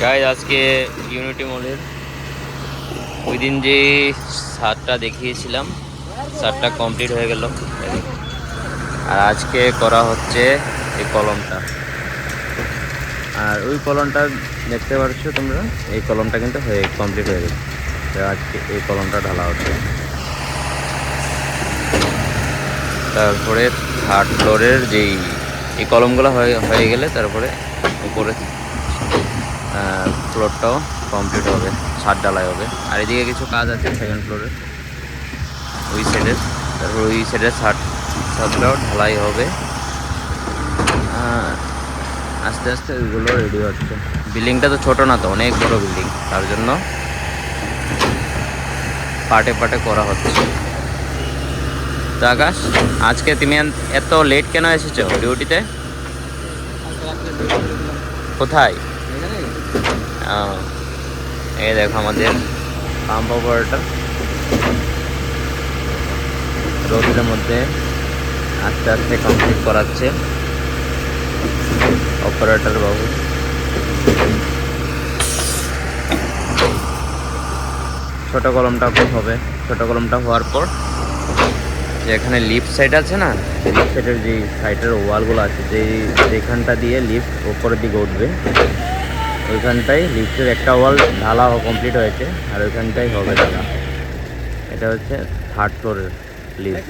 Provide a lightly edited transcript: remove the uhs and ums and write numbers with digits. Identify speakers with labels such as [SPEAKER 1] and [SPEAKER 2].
[SPEAKER 1] Guys আজকে unity মলের ওই দিন যে ছাদটা দেখিয়েছিলাম, ছাদটা কমপ্লিট হয়ে গেল। আর আজকে করা হচ্ছে এই কলমটা। আর ওই কলমটা দেখতে পাচ্ছ তোমরা, এই কলমটা কিন্তু কমপ্লিট হয়ে গেছে। আজকে এই কলমটা ঢালা হচ্ছে। তারপরে থার্ড ফ্লোরের যেই এই কলমগুলো হয়ে গেলে তারপরে উপরে ফ্লোরটাও কমপ্লিট হবে, ছাদ ঢালাই হবে। আর এদিকে কিছু কাজ আছে সেকেন্ড ফ্লোরে, ওই সাইডের। তারপর ওই সাইডের ছাদটাও ঢালাই হবে। আস্তে আস্তে ওইগুলো রেডি হচ্ছে। বিল্ডিংটা তো ছোটো না, তো অনেক বড় বিল্ডিং, তার জন্য পার্টে পার্টে করা হচ্ছে। তো আকাশ, আজকে তুমি এত লেট কেন এসেছো ডিউটিতে? কোথায়? এই দেখো আমাদের পাম্প অপারেটর রোদের মধ্যে আস্তে আস্তে কমপ্লিট করাচ্ছে অপারেটর বাবু। ছোট কলমটা হবে, ছোট কলমটা হওয়ার পর যে এখানে লিফট সাইড আছে না, লিফট সাইডের যে সাইডের ওয়ালগুলো আছে, যেখানটা দিয়ে লিফট ওপরের দিকে উঠবে, ওইখানটায় লিফটের একটা ওয়াল ঢালা কমপ্লিট হয়েছে, আর ওইখানটাই হবে ঢালা। এটা হচ্ছে থার্ড ফ্লোরের লিফট।